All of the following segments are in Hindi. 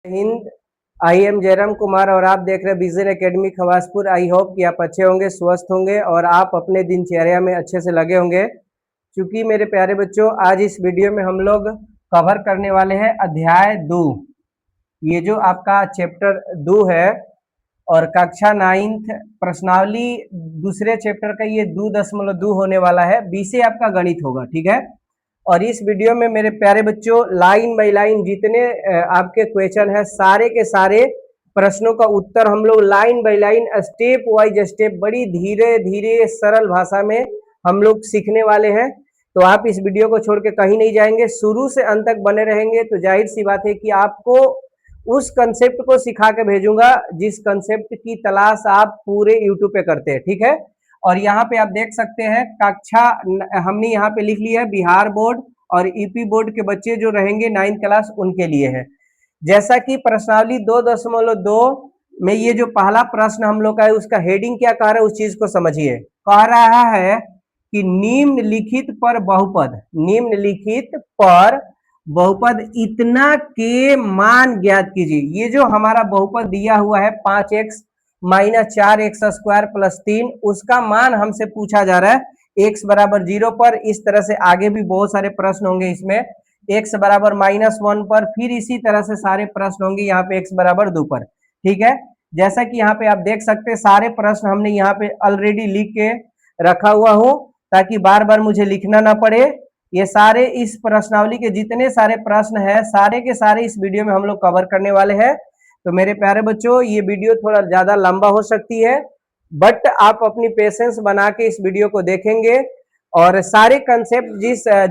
हिंद। आई एम जयराम कुमार और आप देख रहे हैं vision academy Khawaspur. I hope कि आप अच्छे होंगे, स्वस्थ होंगे और आप अपने दिनचर्या में अच्छे से लगे होंगे। क्योंकि मेरे प्यारे बच्चों, आज इस वीडियो में हम लोग कवर करने वाले हैं अध्याय 2। ये जो आपका चैप्टर 2 है और कक्षा 9th प्रश्नावली दूसरे चैप्टर का ये 2.2 होने वाला है। 20 से आपका गणित होगा, ठीक है। और इस वीडियो में मेरे प्यारे बच्चों लाइन बाय लाइन जितने आपके क्वेश्चन है, सारे के सारे प्रश्नों का उत्तर हम लोग line by line step wise step बड़ी धीरे धीरे सरल भाषा में हम लोग सीखने वाले हैं। तो आप इस वीडियो को छोड़ के कहीं नहीं जाएंगे, शुरू से अंत तक बने रहेंगे तो जाहिर सी बात है कि आपको उस कंसेप्ट को सिखा के भेजूंगा जिस कंसेप्ट की तलाश आप पूरे यूट्यूब पे करते हैं, ठीक है। और यहाँ पे आप देख सकते हैं कक्षा हमने यहाँ पे लिख लिया है बिहार बोर्ड और यूपी बोर्ड के बच्चे जो रहेंगे 9th क्लास उनके लिए है। जैसा कि प्रश्नावली 2.2 में ये जो पहला प्रश्न हम लोग का है उसका हेडिंग क्या कह रहा है उस चीज को समझिए। कह रहा है कि निम्नलिखित पर बहुपद, निम्नलिखित पर बहुपद इतना के मान ज्ञात कीजिए। ये जो हमारा बहुपद दिया हुआ है 5x - 4x स्क्वायर प्लस 3, उसका मान हमसे पूछा जा रहा है x बराबर 0 पर। इस तरह से आगे भी बहुत सारे प्रश्न होंगे इसमें, x बराबर -1 पर, फिर इसी तरह से सारे प्रश्न होंगे यहाँ पे x बराबर 2 पर, ठीक है। जैसा कि यहाँ पे आप देख सकते हैं सारे प्रश्न हमने यहाँ पे ऑलरेडी लिख के रखा हुआ हूँ ताकि बार बार मुझे लिखना ना पड़े। ये सारे इस प्रश्नावली के जितने सारे प्रश्न हैं सारे के सारे इस वीडियो में हम लोग कवर करने वाले हैं। तो मेरे प्यारे बच्चों ये वीडियो थोड़ा ज्यादा लंबा हो सकती है, बट आप अपनी पेशेंस बना के इस वीडियो को देखेंगे और सारे कंसेप्ट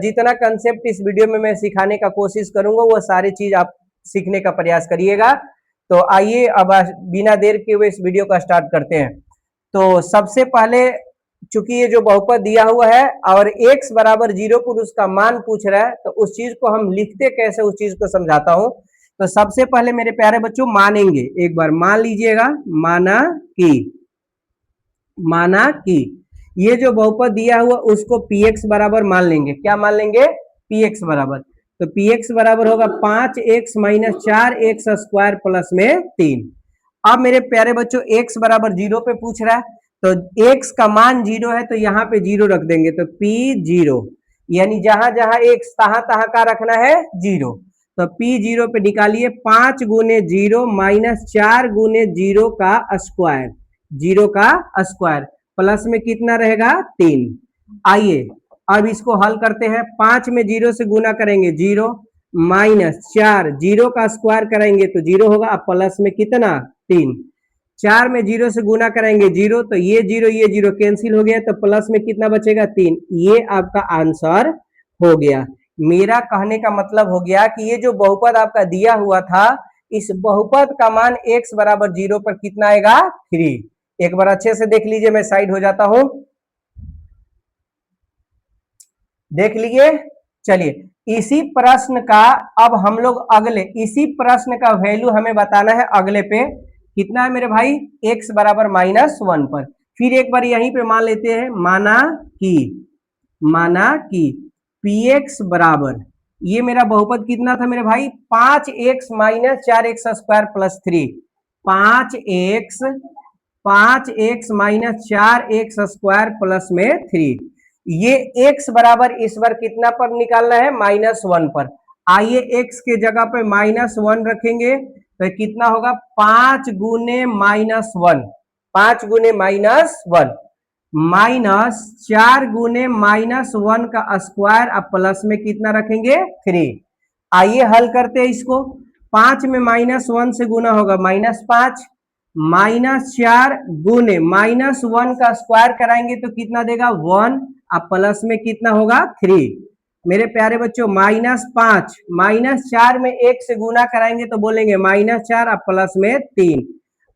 जितना कंसेप्ट इस वीडियो में मैं सिखाने का कोशिश करूंगा वो सारी चीज आप सीखने का प्रयास करिएगा। तो आइए अब बिना देर के हुए इस वीडियो का स्टार्ट करते हैं। तो सबसे पहले चूंकि ये जो बहुपद दिया हुआ है और x बराबर 0 पर उसका मान पूछ रहा है तो उस चीज को हम लिखते कैसे उस चीज को समझाता हूं। तो सबसे पहले मेरे प्यारे बच्चों मानेंगे, एक बार मान लीजिएगा, माना कि ये जो बहुपद दिया हुआ उसको px बराबर मान लेंगे। क्या मान लेंगे? px बराबर, तो px बराबर होगा 5x - 4x स्क्वायर प्लस में 3। अब मेरे प्यारे बच्चों x बराबर 0 पे पूछ रहा है तो x का मान 0 है तो यहाँ पे 0 रख देंगे, तो p0 यानी जहां जहां x तहां तहां का रखना है 0। तो p0 पे निकालिए 5 गुने 0 - 4 गुने 0 का स्क्वायर, 0 का स्क्वायर प्लस में कितना रहेगा 3। आइए अब इसको हल करते हैं। 5 में 0 से गुना करेंगे 0 - 4 0 का स्क्वायर करेंगे तो 0 होगा, अब प्लस में कितना 3। 4 में 0 से गुना करेंगे 0 तो ये 0 कैंसिल हो गया तो प्लस में कितना बचेगा 3। ये आपका आंसर हो गया। मेरा कहने का मतलब हो गया कि ये जो बहुपद आपका दिया हुआ था इस बहुपद का मान x बराबर 0 पर कितना आएगा 3। एक बार अच्छे से देख लीजिए, मैं साइड हो जाता हूं, देख लीजिए। चलिए इसी प्रश्न का अब हम लोग अगले, इसी प्रश्न का वैल्यू हमें बताना है अगले पे कितना है मेरे भाई, x बराबर -1 पर। फिर एक बार यहीं पे मान लेते हैं, माना कि px बराबर, ये मेरा बहुपद कितना था मेरे भाई 5x - 4x square plus 3, 5x - 4x square plus में 3। ये x बराबर इस बार कितना पर निकालना है -1 पर। आइए x के जगह पे -1 रखेंगे तो कितना होगा 5 गुने -1, 5 गुने -1 -4 गुने -1 का स्क्वायर, अब प्लस में कितना रखेंगे 3। आइए हल करते हैं इसको। 5 में -1 से गुना होगा -5, -4 गुने -1 का स्क्वायर कराएंगे तो कितना देगा 1, अब प्लस में कितना होगा 3। मेरे प्यारे बच्चों -5 -4 में 1 से गुना कराएंगे तो बोलेंगे -4, अब प्लस में 3।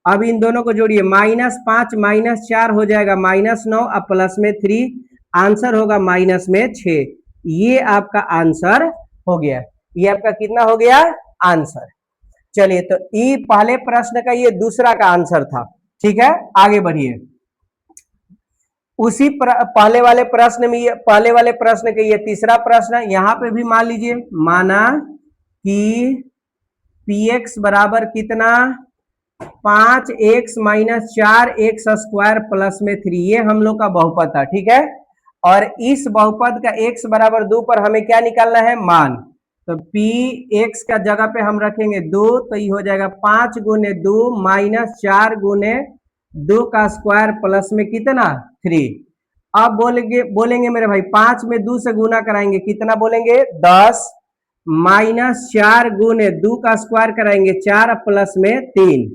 अब इन दोनों को जोड़िए, -5 -4 हो जाएगा -9, अब प्लस में 3, आंसर होगा -6। ये आपका आंसर हो गया। ये आपका कितना हो गया आंसर। चलिए तो ये पहले प्रश्न का ये दूसरा का आंसर था, ठीक है। आगे बढ़िए, उसी पहले वाले प्रश्न में, ये पहले वाले प्रश्न का ये तीसरा प्रश्न है। यहां पे भी मान लीजिए, माना कि px बराबर कितना 5x minus 4x square plus में 3, ये हम लोग का बहुपद था, ठीक है। और इस बहुपद का x बराबर 2 पर हमें क्या निकालना है, मान। तो p x का जगह पे हम रखेंगे 2, तो ये हो जाएगा 5 गुने 2 माइनस 4 गुने 2 का स्क्वायर प्लस में कितना 3। अब बोलेंगे मेरे भाई 5 में 2 से गुना कराएंगे, कितना बोलेंगे 10 माइनस 4 गुने 2 का स्क्वायर कराएंगे 4 प्लस में 3,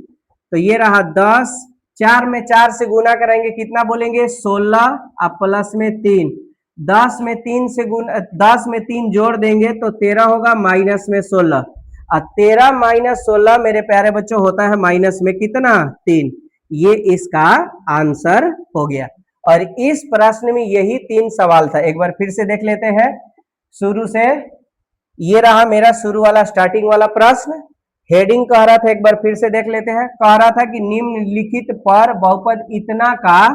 तो ये रहा 10। 4 में 4 से गुना कराएंगे कितना बोलेंगे 16 अब प्लस में 3। 10 में 3 से गुना 10 में 3 जोड़ देंगे तो 13 होगा माइनस में 16। अब 13 माइनस 16 मेरे प्यारे बच्चों होता है माइनस में कितना 3। ये इसका आंसर हो गया। और इस प्रश्न में यही 3 सवाल था। एक बार फिर से देख लेते हैं शुरू से। ये रहा मेरा शुरू वाला स्टार्टिंग वाला प्रश्न। हेडिंग कह रहा था, एक बार फिर से देख लेते हैं। कह रहा था कि निम्नलिखित पर बहुपद इतना का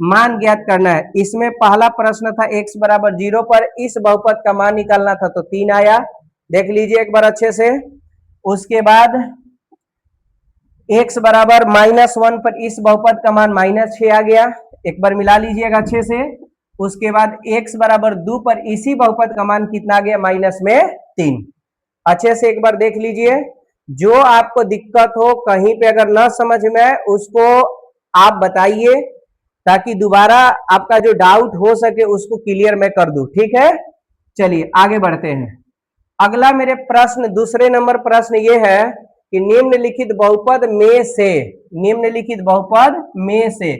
मान ज्ञात करना है। इसमें पहला प्रश्न था x बराबर 0 पर इस बहुपद का मान निकालना था, तो 3 आया, देख लीजिए एक बार अच्छे से। उसके बाद x बराबर -1 पर इस बहुपद का मान -6 आ गया, एक बार मिला लीजिएगा अच्छे से। उसके बाद x बराबर 2 पर इसी बहुपद का मान कितना आ गया, -3। अच्छे से एक बार देख लीजिए। जो आपको दिक्कत हो कहीं पे अगर ना समझ में आए उसको आप बताइए, ताकि दोबारा आपका जो डाउट हो सके उसको क्लियर मैं कर दूं, ठीक है। चलिए आगे बढ़ते हैं। अगला मेरे प्रश्न दूसरे नंबर प्रश्न ये है कि निम्नलिखित बहुपद में से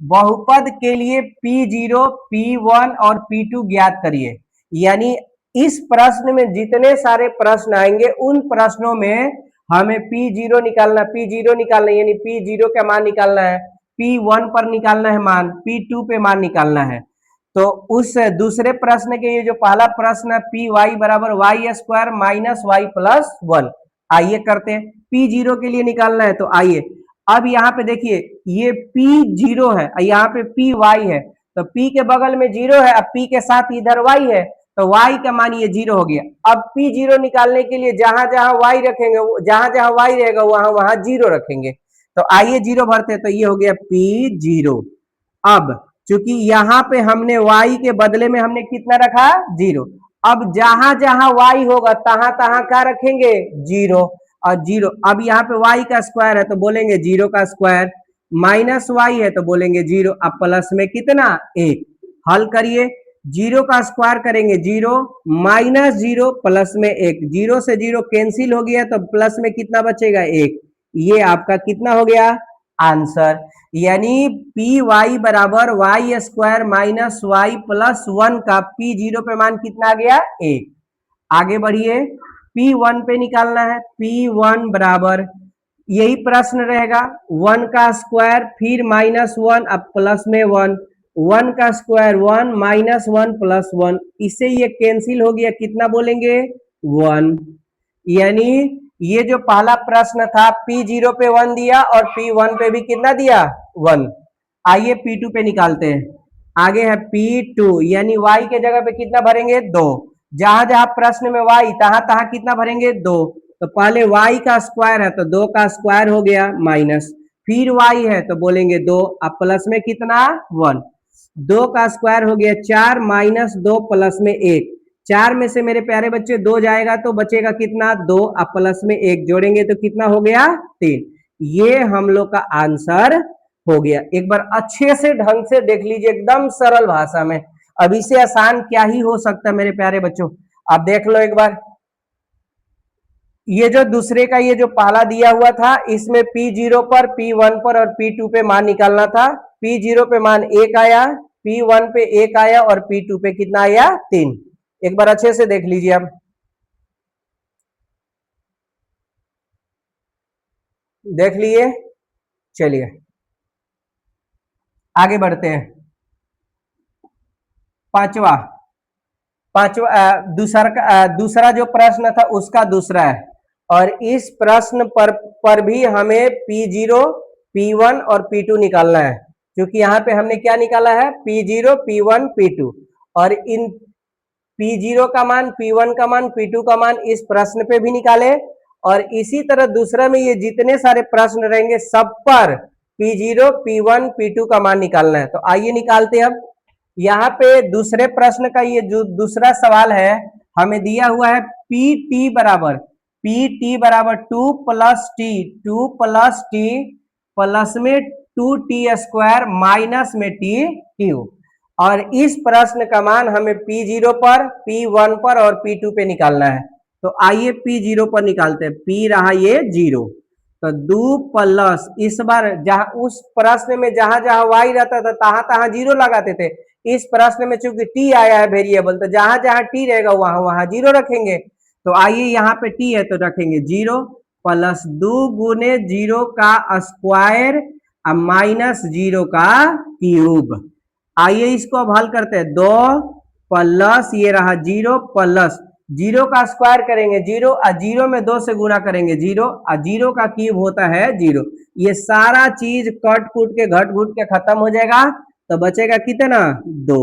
बहुपद के लिए P0, P1 और P2 ज्ञात करिए। यानी इस प्रश्न में जितने सारे प्रश्न आएंगे उन प्रश्नों में हमें P0 निकालना, यानी P0 का मान निकालना है, P1 पर निकालना है मान, P2 पे मान निकालना है। तो उस दूसरे प्रश्न के ये जो पहला प्रश्न है पी वाई बराबर Y square minus Y plus 1, आइए करते हैं। P0 के लिए निकालना है, तो आइए अब यहाँ पे देखिए ये P0 है, यहाँ पे पी वाई है, तो P के बगल में 0 है, अब P के साथ इधर y है, तो y का मान ये 0 हो गया। अब P0 निकालने के लिए जहां जहां y रखेंगे, जहां जहां y रहेगा वहां वहां 0 रखेंगे, तो आइए 0 भरते, तो ये हो गया P0। अब चूंकि यहाँ पे हमने y के बदले में हमने कितना रखा 0, अब जहां जहां y होगा तहां तहां क्या रखेंगे 0 और 0। अब यहाँ पे y का स्क्वायर है तो बोलेंगे 0 का स्क्वायर, माइनस y है तो बोलेंगे 0, अब प्लस में कितना 1। हल करिए, 0 का स्क्वायर करेंगे 0 माइनस 0 प्लस में 1, 0 से 0 कैंसिल हो गया तो प्लस में कितना बचेगा 1। ये आपका कितना हो गया आंसर। यानी पी वाई बराबर Y square minus Y plus 1 का P0 पे मान कितना आ गया 1। आगे बढ़िए, P1 पे निकालना है। P1 बराबर यही प्रश्न रहेगा, 1 का स्क्वायर फिर -1 अब प्लस में 1, 1 का स्क्वायर 1 -1 प्लस 1, इससे ये कैंसिल हो गया, कितना बोलेंगे 1। यानी ये जो पहला प्रश्न था P0 पे 1 दिया और P1 पे भी कितना दिया 1। आइए P2 पे निकालते हैं। आगे है P2, यानी y के जगह पे कितना भरेंगे 2, जहां जहां प्रश्न में y तहां तहां कितना भरेंगे 2, तो पहले y का स्क्वायर है तो 2 का स्क्वायर हो गया माइनस, फिर y है तो बोलेंगे 2, अब प्लस में कितना 1, 2 का स्क्वायर हो गया 4 माइनस 2 प्लस में 1, 4 में से मेरे प्यारे बच्चे 2 जाएगा तो बचेगा कितना 2, अब प्लस में 1 जोड़ेंगे तो कितना हो गया 3। ये हम लोग का आंसर हो गया। एक बार अच्छे से ढंग से देख लीजिए, एकदम सरल भाषा में। अब इसे आसान क्या ही हो सकता है मेरे प्यारे बच्चों, आप देख लो एक बार। ये जो दूसरे का ये जो पहला दिया हुआ था इसमें P0 पर, P1 पर और P2 पे मान निकालना था। P0 पे मान 1 आया, P1 पे 1 आया और P2 पे कितना आया 3। एक बार अच्छे से देख लीजिए आप, देख लिए। चलिए आगे बढ़ते हैं। पांचवा दूसरा जो प्रश्न था उसका दूसरा है, और इस प्रश्न पर भी हमें P0, P1 और P2 निकालना है। क्योंकि यहाँ पे हमने क्या निकाला है P0, P1, P2, और इन P0 का मान, P1 का मान, P2 का मान इस प्रश्न पे भी निकाले और इसी तरह दूसरा में ये जितने सारे प्रश्न रहेंगे सब पर P0, P1, P2 का मान निकालना है। तो आइए निकालते हैं। अब यहाँ पे दूसरे प्रश्न का ये जो दूसरा सवाल है हमें दिया हुआ है PT बराबर 2 प्लस टी प्लस में 2t² माइनस में टी क्यूब। और इस प्रश्न का मान हमें P0 पर, P1 पर और P2 पे निकालना है। तो आइए P0 पर निकालते हैं। P रहा ये 0, तो 2 प्लस, इस बार जहां उस प्रश्न में जहां जहां y रहता था तहां तहां 0 लगाते थे। इस प्रश्न में चूंकि t आया है वेरिएबल, तो जहां जहां t रहेगा वहां वहां 0 रखेंगे। तो आइए यहाँ पे t है तो रखेंगे 0 प्लस 2 गुने 0 का स्क्वायर माइनस 0 का क्यूब। आइए इसको अब हल करते हैं। 2 प्लस ये रहा 0 प्लस 0 का स्क्वायर करेंगे 0 और 0 में 2 से गुना करेंगे 0 और 0 का क्यूब होता है 0। ये सारा चीज कट कूट के घट घुट के खत्म हो जाएगा, तो बचेगा कितना 2।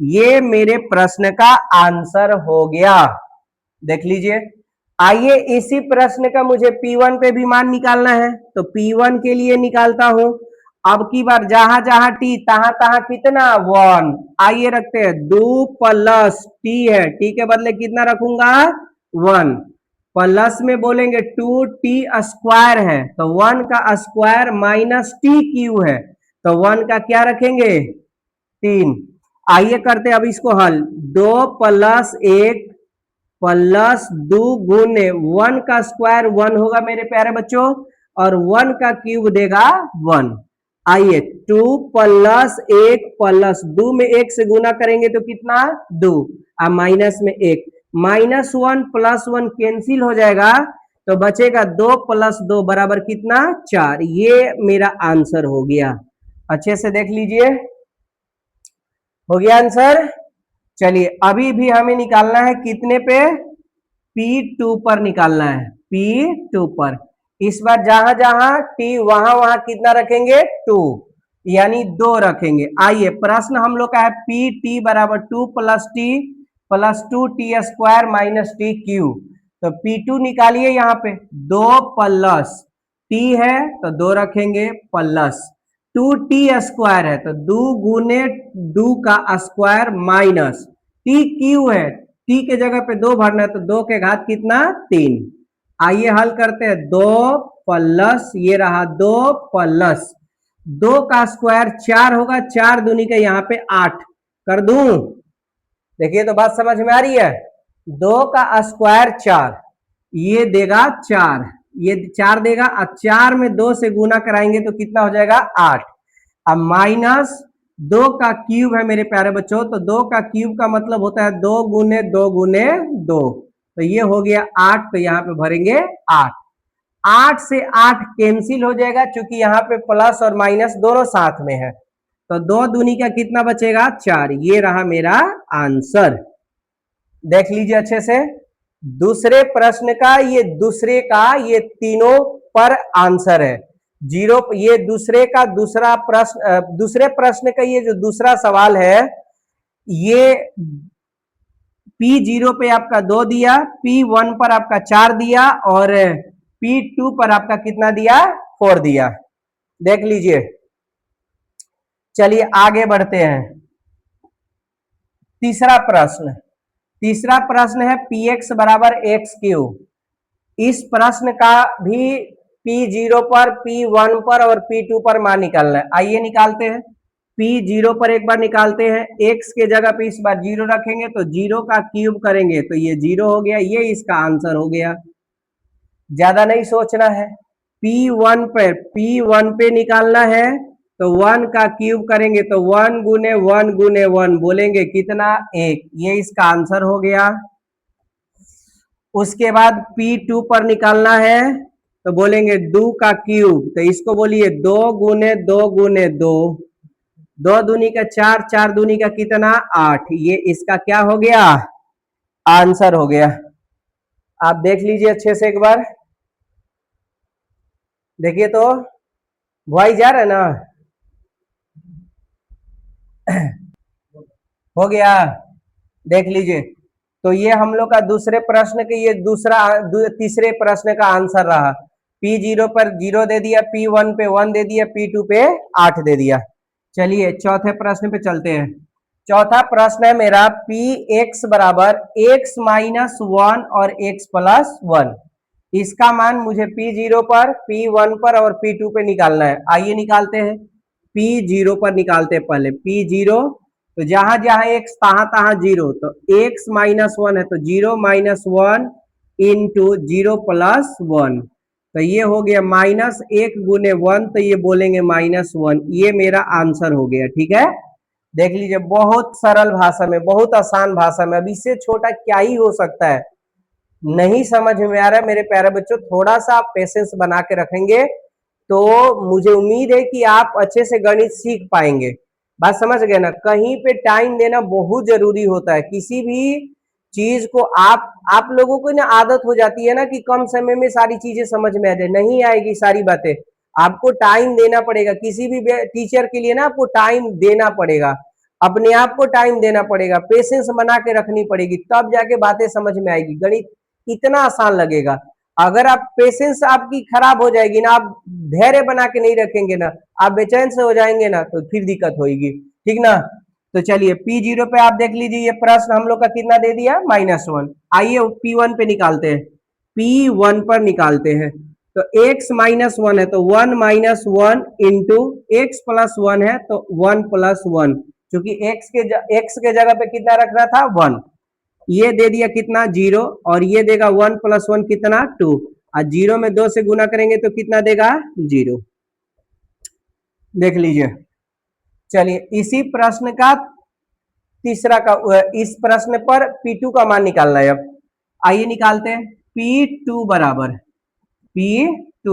ये मेरे प्रश्न का आंसर हो गया, देख लीजिए। आइए इसी प्रश्न का मुझे P1 पे भी मान निकालना है, तो P1 के लिए निकालता हूं। अब की बार जहां जहां टी तहां तहां कितना 1। आइए रखते हैं 2 प्लस टी है, टी के बदले कितना रखूंगा 1 प्लस में बोलेंगे 2t² है तो 1 का स्क्वायर माइनस टी क्यू है तो 1 का क्या रखेंगे 3। आइए करते अब इसको हल। 2 प्लस 1 प्लस 2 गुने 1 का स्क्वायर 1 होगा मेरे प्यारे बच्चों, और 1 का क्यूब देगा 1। आइए 2 प्लस 1 प्लस 2 में 1 से गुना करेंगे तो कितना 2 और माइनस में 1, माइनस 1 प्लस 1 कैंसिल हो जाएगा तो बचेगा 2 प्लस 2 बराबर कितना 4। ये मेरा आंसर हो गया। अच्छे से देख लीजिए, हो गया आंसर। चलिए अभी भी हमें निकालना है कितने पे P2 पर निकालना है, P2 पर। इस बार जहां जहां t वहां वहां कितना रखेंगे 2, यानी 2 रखेंगे। आइए प्रश्न हम लोग का है PT बराबर 2 plus 2t² minus T cube. तो P2 निकालिए, यहाँ पे 2 प्लस t है तो 2 रखेंगे प्लस 2t² है तो 2 गुने 2 का स्क्वायर माइनस टी क्यू है, टी के जगह पे 2 भरना है तो 2 के घात कितना 3। आइए हल करते हैं। 2 प्लस ये रहा 2 प्लस 2 का स्क्वायर 4 होगा, 4 दूनी का यहाँ पे 8 कर दूं। देखिए तो बात समझ में आ रही है। 2 का स्क्वायर 4 ये देगा 4, ये 4 देगा और 4 में 2 से गुना कराएंगे तो कितना हो जाएगा 8। अब माइनस 2 का क्यूब है मेरे प्यारे बच्चों, तो 2 का क्यूब का मतलब होता है 2 गुने 2 गुने 2, तो ये हो गया 8, तो यहाँ पे भरेंगे 8। 8 से 8 कैंसिल हो जाएगा क्योंकि यहाँ पे प्लस और माइनस दोनों साथ में है, तो 2 दूनी का कितना बचेगा 4। ये रहा मेरा आंसर, देख लीजिए अच्छे से। दूसरे प्रश्न का ये तीनों पर आंसर है 0। ये दूसरे प्रश्न का ये जो दूसरा सवाल है, ये P0 पे आपका 2 दिया, P1 पर आपका 4 दिया और P2 पर आपका कितना दिया 4 दिया, देख लीजिए। चलिए आगे बढ़ते हैं। तीसरा प्रश्न है Px बराबर x3। इस प्रश्न का भी P0 पर, P1 पर और P2 पर मान निकालना है। आइए निकालते हैं। P0 पर एक बार निकालते हैं, x के जगह पे इस बार 0 रखेंगे तो 0 का क्यूब करेंगे तो ये 0 हो गया, ये इसका आंसर हो गया। ज्यादा नहीं सोचना है। P1 पे निकालना है तो 1 का क्यूब करेंगे तो 1 गुने 1 गुने 1 बोलेंगे कितना 1, ये इसका आंसर हो गया। उसके बाद P2 पर निकालना है तो बोलेंगे 2 का क्यूब, तो इसको बोलिए 2 गुने 2 गुने 2, 2 दूनी का 4, 4 दूनी का कितना 8, ये इसका क्या हो गया आंसर हो गया। आप देख लीजिए अच्छे से एक बार, देखिए तो वही जा रहा है ना, हो गया, देख लीजिए। तो ये हम लोग का दूसरे प्रश्न के ये तीसरे प्रश्न का आंसर रहा। P0 पर 0 दे दिया, P1 पे 1 दे दिया, P2 पे 8 दे दिया। चलिए चौथे प्रश्न पे चलते हैं। चौथा प्रश्न है मेरा Px बराबर x माइनस 1 और x प्लस 1। इसका मान मुझे P0 पर, P1 पर और P2 पे निकालना है। आइए निकालते हैं। P0 पर निकालते हैं पहले। P0 तो जहां जहां x तहां तहां 0, तो x माइनस 1 है तो 0 माइनस 1 इंटू 0 प्लस 1, तो ये हो गया माइनस 1 गुने 1, तो ये बोलेंगे माइनस 1। ये मेरा आंसर हो गया। ठीक है, देख लीजिए, बहुत सरल भाषा में, बहुत आसान भाषा में। अब इससे छोटा क्या ही हो सकता है। नहीं समझ में आ रहा है मेरे प्यारे बच्चों, थोड़ा सा आप पेशेंस बना के रखेंगे तो मुझे उम्मीद है कि आप अच्छे से गणित सीख पाएंगे। बात समझ गए ना। कहीं पे टाइम देना बहुत जरूरी होता है। किसी भी चीज को आप लोगों को ना आदत हो जाती है ना कि कम समय में सारी चीजें समझ में आ जाए, नहीं आएगी सारी बातें। आपको टाइम देना पड़ेगा। किसी भी टीचर के लिए ना आपको टाइम देना पड़ेगा, अपने आप को टाइम देना पड़ेगा, पेशेंस बना के रखनी पड़ेगी, तब जाके बातें समझ में आएगी। गणित इतना आसान लगेगा। अगर आप पेशेंस आपकी खराब हो जाएगी ना, आप धैर्य बना के नहीं रखेंगे ना, आप बेचैन से हो जाएंगे ना, तो फिर दिक्कत होगी। ठीक ना। तो चलिए P0 पे आप देख लीजिए, ये प्रश्न हम लोग का कितना दे दिया, -1। आइए P1 पे निकालते हैं। P1 पर निकालते हैं तो x माइनस 1 है तो 1 माइनस 1 इंटू एक्स प्लस 1 है तो 1 प्लस 1, क्योंकि x के जगह पे कितना रखना था, 1। ये दे दिया कितना, 0, और ये देगा 1 प्लस 1 कितना, 2, और 0 में 2 से गुना करेंगे तो कितना देगा, 0। देख लीजिए। चलिए इसी प्रश्न का तीसरा का, इस प्रश्न पर P2 का मान निकालना है। अब आइए निकालते हैं। P2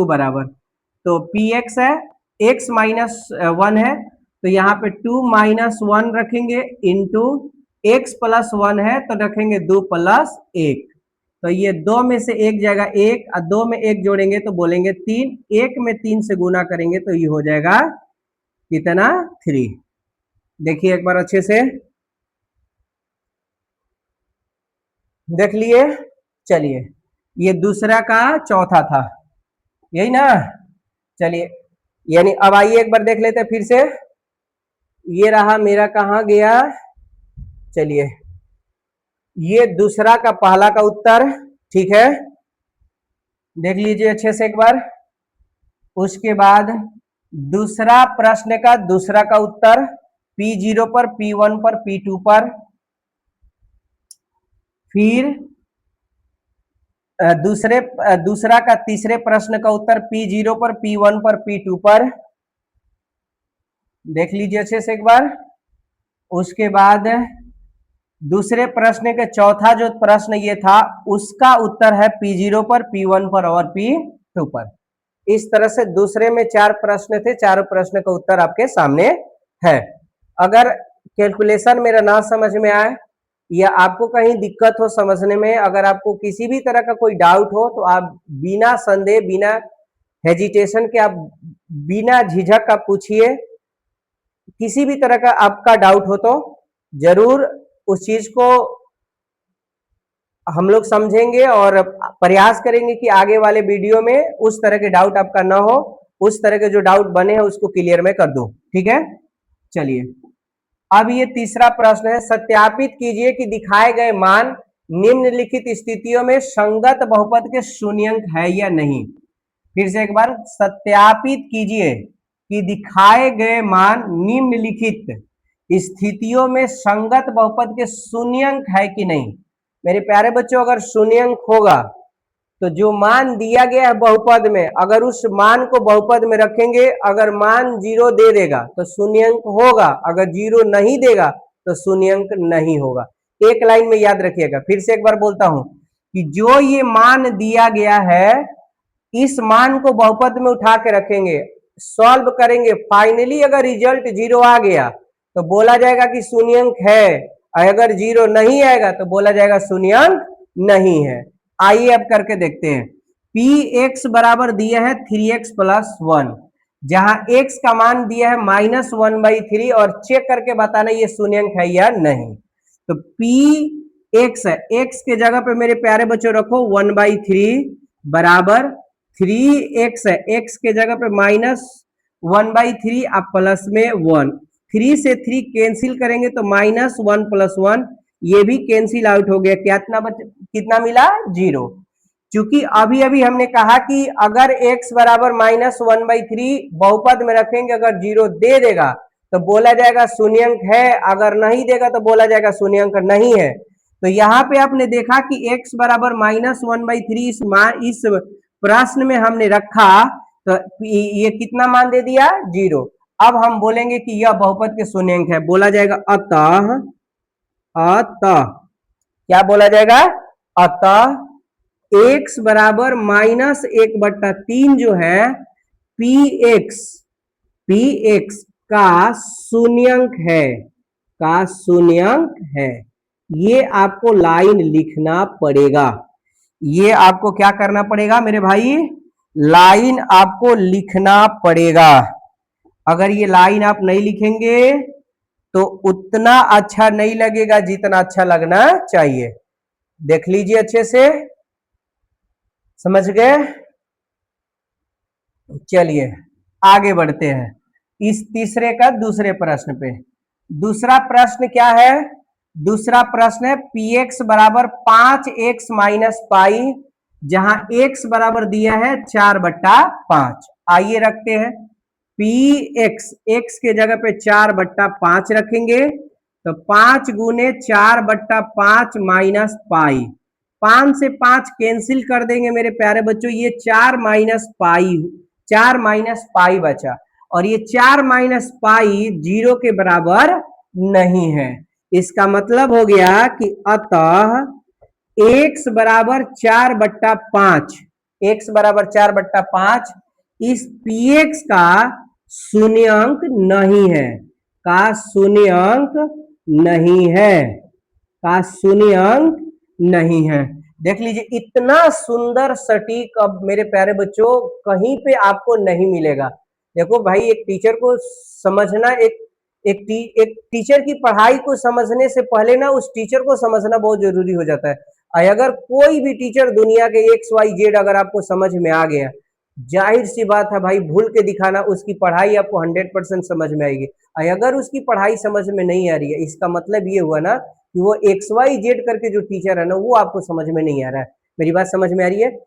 बराबर तो Px है, x माइनस 1 है तो यहाँ पे 2 माइनस 1 रखेंगे, इंटू x प्लस 1 है तो रखेंगे 2 प्लस 1, तो ये 2 में से एक जाएगा 1 और 2 में 1 जोड़ेंगे तो बोलेंगे 3, 1 में 3 से गुना करेंगे तो ये हो जाएगा कितना, 3। देखिए एक बार अच्छे से देख लिए। चलिए ये दूसरा का चौथा था, यही ना। चलिए यानी अब आइए एक बार देख लेते हैं फिर से। ये रहा मेरा, कहाँ गया, चलिए ये दूसरा का पहला का उत्तर। ठीक है, देख लीजिए अच्छे से एक बार। उसके बाद दूसरा प्रश्न का दूसरा का उत्तर, P0 पर, P1 पर, P2 पर। फिर दूसरा का तीसरे प्रश्न का उत्तर P0 पर, P1 पर, P2 पर। देख लीजिए अच्छे से एक बार। उसके बाद दूसरे प्रश्न के चौथा जो प्रश्न ये था, उसका उत्तर है P0 पर, P1 पर और P2 पर। इस तरह से दूसरे में 4 प्रश्न थे, चारों प्रश्न का उत्तर आपके सामने है। अगर कैलकुलेशन मेरा ना समझ में आए या आपको कहीं दिक्कत हो समझने में, अगर आपको किसी भी तरह का कोई डाउट हो तो आप बिना संदेह, बिना हेजिटेशन के, आप बिना झिझक का पूछिए। किसी भी तरह का आपका डाउट हो तो जरूर उस चीज को हम लोग समझेंगे और प्रयास करेंगे कि आगे वाले वीडियो में उस तरह के डाउट आपका ना हो, उस तरह के जो डाउट बने हैं उसको क्लियर मैं कर दूं। ठीक है, चलिए अब ये तीसरा प्रश्न है। सत्यापित कीजिए कि दिखाए गए मान निम्नलिखित स्थितियों में संगत बहुपद के शून्यंक है या नहीं। फिर से एक बार सत्यापित कीजिए कि दिखाए गए मान निम्नलिखित स्थितियों में संगत बहुपद के शून्यंक है कि नहीं। मेरे प्यारे बच्चों, अगर शून्यंक होगा तो जो मान दिया गया है बहुपद में, अगर उस मान को बहुपद में रखेंगे, अगर मान 0 दे देगा तो शून्यंक होगा, अगर 0 नहीं देगा तो शून्यंक नहीं होगा। एक लाइन में याद रखिएगा। फिर से एक बार बोलता हूं कि जो ये मान दिया गया है, इस मान को बहुपद में उठा के रखेंगे, सॉल्व करेंगे, फाइनली अगर रिजल्ट 0 आ गया तो बोला जाएगा कि शून्यंक है, अगर 0 नहीं आएगा तो बोला जाएगा शून्यंक नहीं है। आइए अब करके देखते हैं। Px बराबर दिया है 3x प्लस 1, जहां x का मान दिया है -1/3, और चेक करके बताना ये शून्यंक है या नहीं। तो एक्स है, एक्स के जगह पे मेरे प्यारे बच्चों रखो 1/3 बराबर 3x है, एक्स के जगह पे -1/3 आप प्लस में 1, 3 से 3 कैंसिल करेंगे तो -1 + 1 ये भी कैंसिल आउट हो गया। कितना मिला? 0। क्योंकि अभी अभी हमने कहा कि अगर x बराबर -1/3 बहुपद में रखेंगे, अगर 0 दे देगा तो बोला जाएगा शून्यंक है, अगर नहीं देगा तो बोला जाएगा शून्यंक नहीं है। तो यहाँ पे आपने देखा कि x बराबर -1/3 इस प्रश्न में हमने रखा तो ये कितना मान दे दिया? 0। अब हम बोलेंगे कि यह बहुपद के शून्यंक है, बोला जाएगा अतः क्या बोला जाएगा? अतः x बराबर -1/3 जो है px का शून्यंक है, ये आपको लाइन लिखना पड़ेगा। ये आपको क्या करना पड़ेगा मेरे भाई? लाइन आपको लिखना पड़ेगा। अगर ये लाइन आप नहीं लिखेंगे तो उतना अच्छा नहीं लगेगा जितना अच्छा लगना चाहिए। देख लीजिए अच्छे से, समझ गए? चलिए आगे बढ़ते हैं इस तीसरे का दूसरे प्रश्न पे। दूसरा प्रश्न क्या है? दूसरा प्रश्न है px बराबर 5x माइनस पाई, जहां x बराबर दिया है 4/5। आइए रखते हैं px, x के जगह पे 4/5 रखेंगे तो 5 गुने 4/5 माइनस पाई, 5 से 5 कैंसिल कर देंगे मेरे प्यारे बच्चों, ये 4 माइनस पाई बचा, और ये 4 माइनस पाई 0 के बराबर नहीं है। इसका मतलब हो गया कि अतः x बराबर 4/5, x बराबर 4/5 इस px का शून्यंक नहीं है, का शून्यंक नहीं है। देख लीजिए इतना सुंदर सटीक अब मेरे प्यारे बच्चों कहीं पे आपको नहीं मिलेगा। देखो भाई, एक टीचर को समझना, एक टीचर की पढ़ाई को समझने से पहले ना उस टीचर को समझना बहुत जरूरी हो जाता है। अगर कोई भी टीचर दुनिया के XYZ अगर आपको समझ में आ गया, जाहिर सी बात है भाई, भूल के दिखाना, उसकी पढ़ाई आपको 100% समझ में आएगी। अगर उसकी पढ़ाई समझ में नहीं आ रही है, इसका मतलब ये हुआ ना कि वो XYZ करके जो टीचर है ना, वो आपको समझ में नहीं आ रहा है। मेरी बात समझ में आ रही है?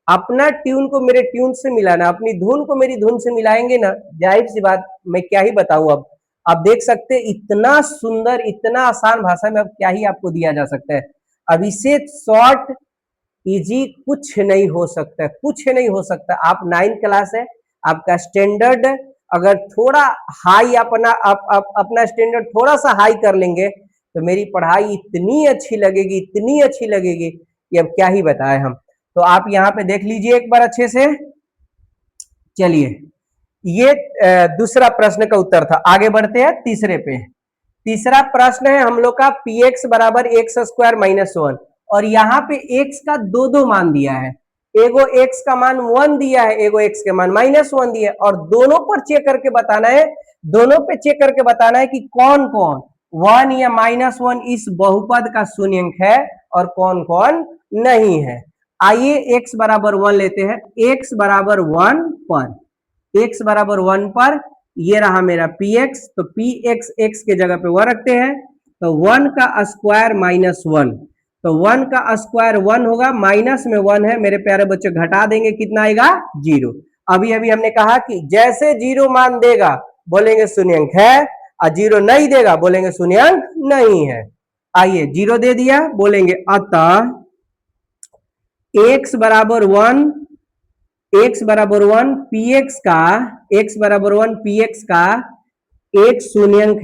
अपना ट्यून को मेरे ट्यून से मिलाना, अपनी धुन को मेरी धुन से मिलाएंगे ना, जाहिर सी बात, मैं क्या ही बताऊं। अब आप देख सकते हैं इतना सुंदर, इतना आसान भाषा में अब क्या ही आपको दिया जा सकता है। अब इसे शॉर्ट इजी कुछ नहीं हो सकता, कुछ नहीं हो सकता। आप 9th क्लास है, आपका स्टैंडर्ड अगर थोड़ा हाई अपना स्टैंडर्ड थोड़ा सा हाई कर लेंगे तो मेरी पढ़ाई इतनी अच्छी लगेगी कि अब क्या ही बताएं हम। तो आप यहाँ पे देख लीजिए एक बार अच्छे से। चलिए, ये दूसरा प्रश्न का उत्तर था। आगे बढ़ते हैं तीसरे पे। तीसरा प्रश्न है हम लोग का px बराबर x² माइनस 1, और यहाँ पे x का दो मान दिया है। एगो x का मान 1 दिया है, एगो x के मान -1 दिया है, और दोनों पर चेक करके बताना है, दोनों पे चेक करके बताना है कि कौन कौन 1 या -1 इस बहुपद का शून्यंक है और कौन कौन नहीं है। आइए x बराबर 1 लेते हैं। x बराबर 1 पर, x बराबर 1 पर ये रहा मेरा px, तो px x के जगह पे 1 रखते हैं, तो 1 का स्क्वायर -1, तो 1 का स्क्वायर 1 होगा, माइनस में 1 है मेरे प्यारे बच्चों, घटा देंगे कितना आएगा? 0। अभी अभी हमने कहा कि जैसे 0 मान देगा बोलेंगे शून्यंक है, और 0 नहीं देगा बोलेंगे शून्यंक नहीं है। आइए 0 दे दिया, बोलेंगे अतः x बराबर 1, x बराबर 1 px का एक शून्यंक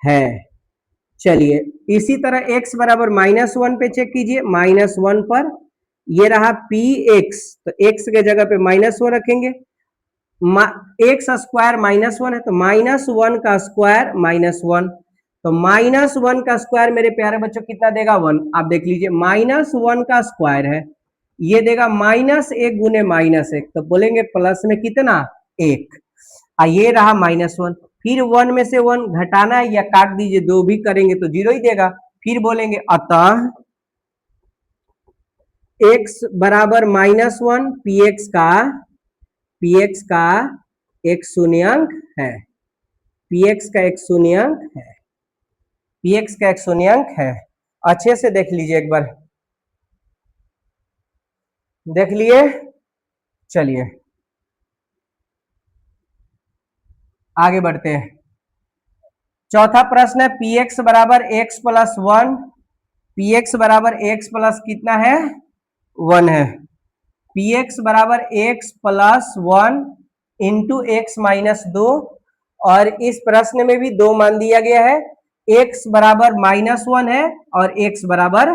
है, चलिए इसी तरह x बराबर -1 पे चेक कीजिए, -1 पर ये रहा px, तो x के जगह पे -1 रखेंगे, x स्क्वायर -1 है तो -1 का स्क्वायर -1, तो -1 का स्क्वायर मेरे प्यारे बच्चों कितना देगा? 1। आप देख लीजिए -1 का स्क्वायर है, ये देगा -1 गुने -1, तो बोलेंगे प्लस में कितना? 1। ये रहा -1, फिर 1 में से 1 घटाना है या काट दीजिए, दो भी करेंगे तो 0 ही देगा। फिर बोलेंगे अतः x बराबर -1 पी एक्स का एक शून्यंक है, पी एक्स का एक शून्यंक है, पी एक्स का एक शून्यंक है। अच्छे से देख लीजिए एक बार, देख लिए। चलिए आगे बढ़ते हैं। चौथा प्रश्न है पी एक्स बराबर एक्स प्लस 1, पी एक्स बराबर एक्स प्लस कितना है 1 है। पी एक्स बराबर एक्स प्लस 1 इंटू एक्स -2, और इस प्रश्न में भी 2 मान दिया गया है, एक्स बराबर -1 है और एक्स बराबर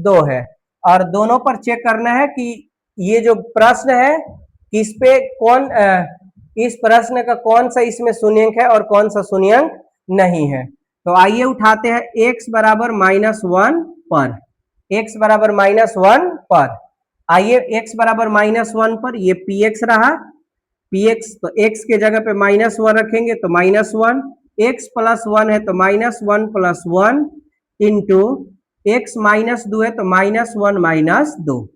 2 है। और दोनों पर चेक करना है कि ये जो प्रश्न है किस पे कौन इस प्रश्न का कौन सा इसमें शून्यंक है और कौन सा शून्यंक नहीं है। तो आइए उठाते हैं x बराबर -1 पर, x बराबर -1 पर। आइए x बराबर -1 पर ये px रहा, px तो x के जगह पे -1 रखेंगे तो -1, x प्लस 1 है तो -1 प्लस 1 इंटू x -2 है तो -1 -2।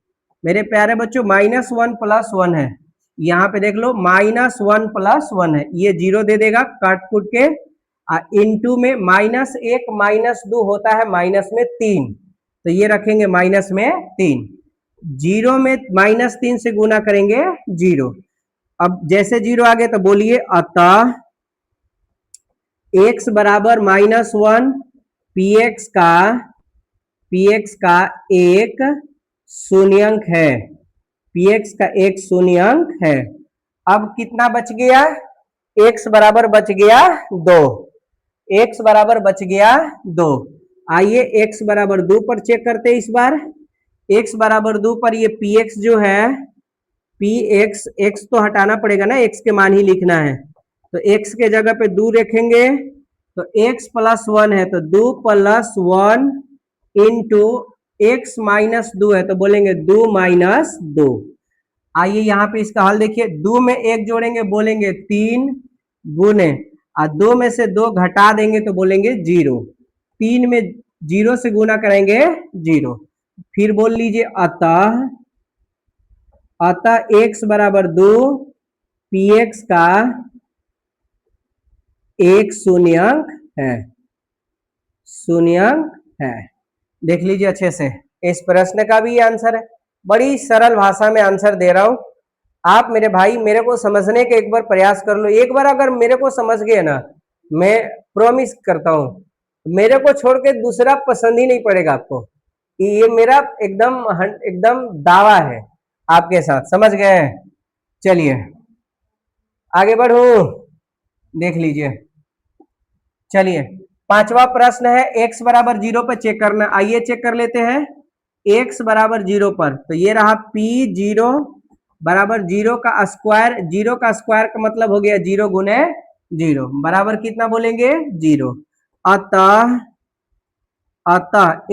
मेरे प्यारे बच्चों -1 प्लस 1 है, यहाँ पे देख लो -1 प्लस 1 है, ये 0 दे देगा काट कूट के। इंटू में -1 -2 होता है माइनस में 3, तो ये रखेंगे माइनस में 3। 0 में -3 से गुना करेंगे 0। अब जैसे 0 आ गए तो बोलिए अतः x बराबर -1 पी एक्स का एक शून्यंक है, पी एक्स का एक शून्यंक है। अब कितना बच गया, x बराबर बच गया 2, x बराबर बच गया 2। आइए x बराबर 2 पर चेक करते हैं इस बार। x बराबर 2 पर ये px जो है, px x तो हटाना पड़ेगा ना, x के मान ही लिखना है, तो x के जगह पे 2 रखेंगे तो x प्लस 1 है तो 2 प्लस 1 इंटू एक्स -2 है तो बोलेंगे 2 -2। आइए यहाँ पे इसका हल देखिए, 2 में 1 जोड़ेंगे बोलेंगे 3 गुने, और 2 में से 2 घटा देंगे तो बोलेंगे 0, 3 में 0 से गुना करेंगे 0। फिर बोल लीजिए अतः x बराबर 2 पी एक्स का एक शून्यंक है, शून्यंक है। देख लीजिए अच्छे से, इस प्रश्न का भी आंसर है, बड़ी सरल भाषा में आंसर दे रहा हूं। आप मेरे भाई मेरे को समझने के एक बार प्रयास कर लो, एक बार अगर मेरे को समझ गए ना, मैं प्रॉमिस करता हूं मेरे को छोड़ के दूसरा पसंद ही नहीं पड़ेगा आपको, ये मेरा एकदम एकदम दावा है आपके साथ, समझ गए। चलिए आगे बढ़ू, देख लीजिए। चलिए पांचवा प्रश्न है x बराबर 0 पर चेक करना, आइए चेक कर लेते हैं। x बराबर 0 पर तो ये रहा p0 बराबर 0 का स्क्वायर, 0 का स्क्वायर का मतलब हो गया 0 गुने 0 बराबर कितना बोलेंगे 0। अतः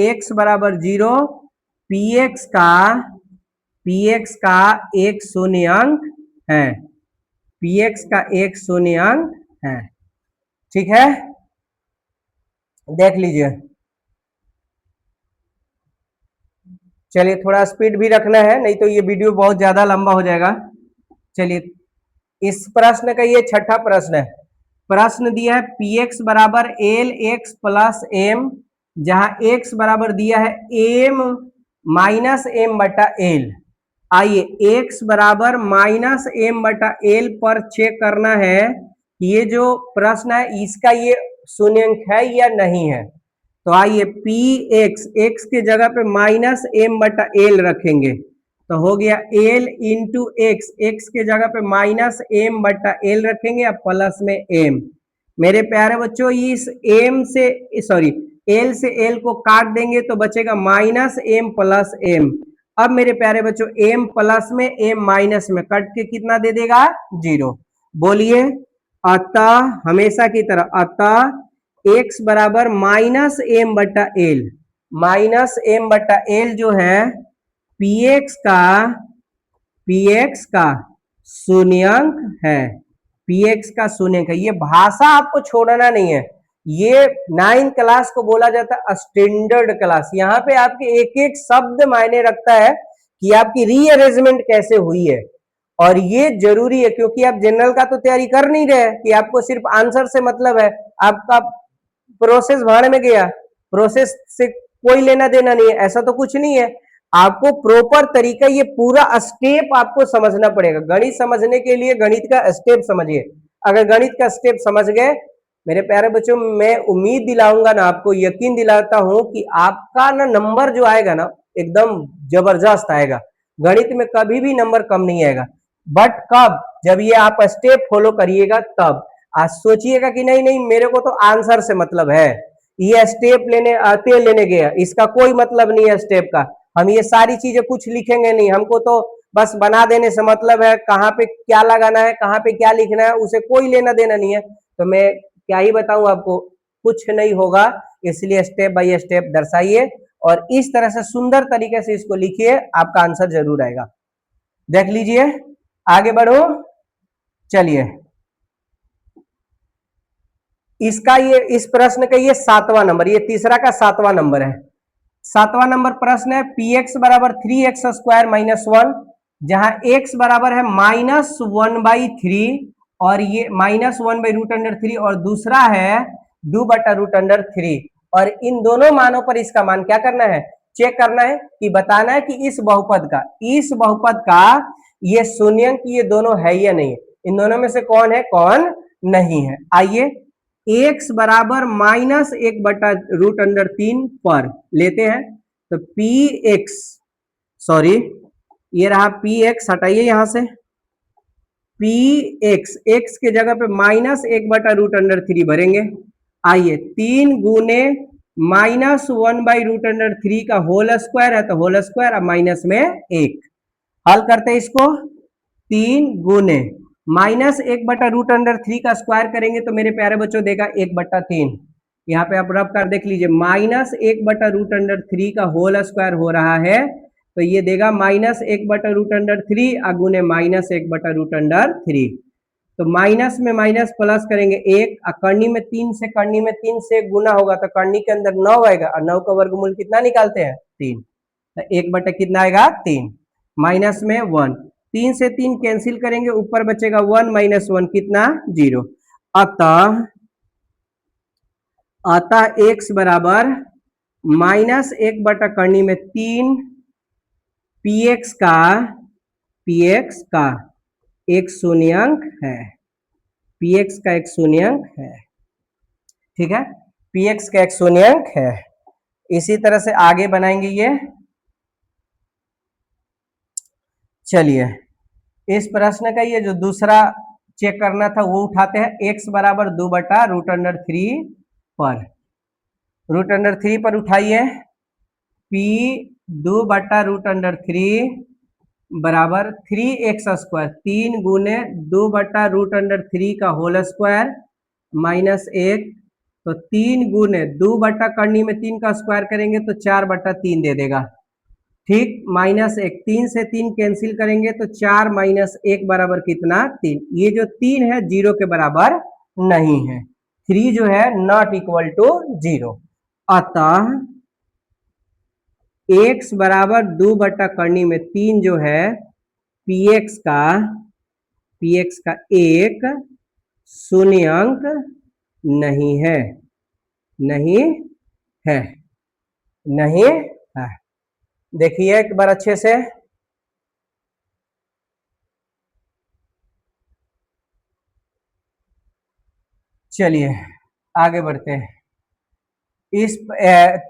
x बराबर 0 px का एक शून्यंक है, px का एक शून्यंक है। ठीक है, देख लीजिए। चलिए थोड़ा स्पीड भी रखना है, नहीं तो ये वीडियो बहुत ज्यादा लंबा हो जाएगा। चलिए इस प्रश्न का ये छठा प्रश्न है। प्रश्न दिया है पी एक्स बराबर एल एक्स प्लस एम, जहां एक्स बराबर दिया है एम माइनस एम बटा एल। आइए एक्स बराबर माइनस एम बटा एल पर चेक करना है ये जो प्रश्न है इसका ये शून्यंक है या नहीं है। तो आइए पी एक्स, एक्स के जगह पे माइनस एम बटा एल रखेंगे तो हो गया एल इंटू एक्स, एक्स के जगह पे माइनस एम बटा एल रखेंगे या प्लस में एम। मेरे प्यारे बच्चों इस एम से सॉरी एल से एल को काट देंगे तो बचेगा माइनस एम प्लस एम। अब मेरे प्यारे बच्चों एम प्लस में एम माइनस में कट के कितना दे देगा 0। बोलिए अतः हमेशा की तरह अतः x बराबर माइनस एम बटा एल, माइनस एम बटा एल जो है px का शून्यंक है, px का शून्यंक है। ये भाषा आपको छोड़ना नहीं है, ये 9th क्लास को बोला जाता है स्टैंडर्ड क्लास। यहाँ पे आपके एक एक शब्द मायने रखता है कि आपकी रीअरेंजमेंट कैसे हुई है, और ये जरूरी है क्योंकि आप जनरल का तो तैयारी कर नहीं रहे कि आपको सिर्फ आंसर से मतलब है, आपका प्रोसेस भाड़ में गया, प्रोसेस से कोई लेना देना नहीं है, ऐसा तो कुछ नहीं है। आपको प्रॉपर तरीका, ये पूरा स्टेप आपको समझना पड़ेगा। गणित समझने के लिए गणित का स्टेप समझिए। अगर गणित का स्टेप समझ गए मेरे प्यारे बच्चों, मैं उम्मीद दिलाऊंगा ना, आपको यकीन दिलाता हूं कि आपका ना नंबर जो आएगा ना एकदम जबरदस्त आएगा। गणित में कभी भी नंबर कम नहीं आएगा, बट कब, जब ये आप स्टेप फॉलो करिएगा तब। आज सोचिएगा कि नहीं नहीं मेरे को तो आंसर से मतलब है, ये स्टेप लेने गया, इसका कोई मतलब नहीं है स्टेप का, हम ये सारी चीजें कुछ लिखेंगे नहीं, हमको तो बस बना देने से मतलब है, कहाँ पे क्या लगाना है, कहाँ पे क्या लिखना है, उसे कोई लेना देना नहीं है। तो मैं क्या ही बताऊं आपको, कुछ नहीं होगा। इसलिए स्टेप बाय स्टेप दर्शाइए और इस तरह से सुंदर तरीके से इसको लिखिए, आपका आंसर जरूर आएगा। देख लीजिए, आगे बढ़ो। चलिए, इसका ये, इस प्रश्न का ये 7वां नंबर, ये तीसरा का 7वां नंबर है। 7वां नंबर प्रश्न है px बराबर 3x² -1, जहां x बराबर है -1/3 और ये -1/√3, और दूसरा है 2/√3। और इन दोनों मानों पर इसका मान क्या करना है, चेक करना है कि बताना है कि इस बहुपद का ये शून्यंक ये दोनों है या नहीं, इन दोनों में से कौन है कौन नहीं है। आइए, x बराबर -1/√3 पर लेते हैं तो px, सॉरी ये रहा px, हटाइए यहां से, px x के जगह पे -1/√3 भरेंगे। आइए, 3 गुने -1/√3 का होल स्क्वायर है तो होल स्क्वायर, अब माइनस में 1, हल करते हैं इसको। 3 गुने -1/√3 का स्क्वायर करेंगे तो मेरे प्यारे बच्चों देगा 1/3। यहाँ पे आप रब कर देख लीजिए, -1/√3 का होल स्क्वायर हो रहा है तो ये देगा -1/√3 गुने -1/√3। तो माइनस में माइनस प्लस करेंगे 1, करनी में 3 से, करनी में 3 से गुना होगा तो करनी के अंदर 9 आएगा, और 9 का वर्गमूल कितना निकालते हैं 3, तो 1 कितना आएगा 3, माइनस में 1, 3 से 3 कैंसिल करेंगे, ऊपर बचेगा 1 - 1 कितना 0। अतः x बराबर -1 करनी में 3 px का एक शून्यंक है, px का एक शून्यंक है, ठीक है, px का एक शून्यंक है। इसी तरह से आगे बनाएंगे ये। चलिए, इस प्रश्न का ये जो दूसरा चेक करना था वो उठाते हैं, x बराबर 2/√3 पर, √3 पर उठाइए, p 2/√3 बराबर 3x², 3 गुने 2/√3 का होल स्क्वायर -1, तो 3 गुने 2 बटा करनी में 3 का स्क्वायर करेंगे तो 4/3 दे देगा, ठीक, -1, 3 से 3 कैंसिल करेंगे तो 4 - 1 बराबर कितना 3। ये जो 3 है 0 के बराबर नहीं है, 3 जो है नॉट इक्वल टू 0। अतः x बराबर 2/करनी में 3 जो है px का एक शून्यंक नहीं है, नहीं है, नहीं है। देखिए एक बार अच्छे से, चलिए आगे बढ़ते हैं। इस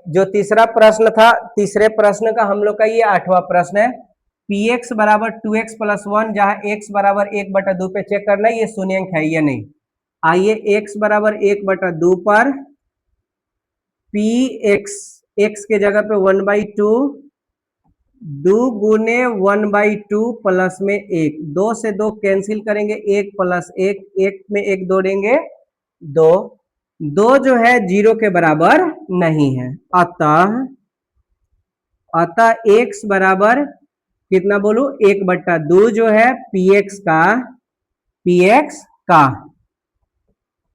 जो तीसरा प्रश्न था, तीसरे प्रश्न का हम लोग का ये 8वां प्रश्न है, px बराबर 2x + 1, जहां x बराबर 1/2 पे चेक करना है ये शून्यंक है या नहीं। आइए, x बराबर 1/2 पर px, x के जगह पे 1/2, 2 गुने 1/2 प्लस में 1, 2 से 2 कैंसिल करेंगे, 1 + 1, 1 में 1 जोड़ेंगे 2, 2 जो है 0 के बराबर नहीं है। अतः x बराबर कितना बोलू, 1/2 जो है px का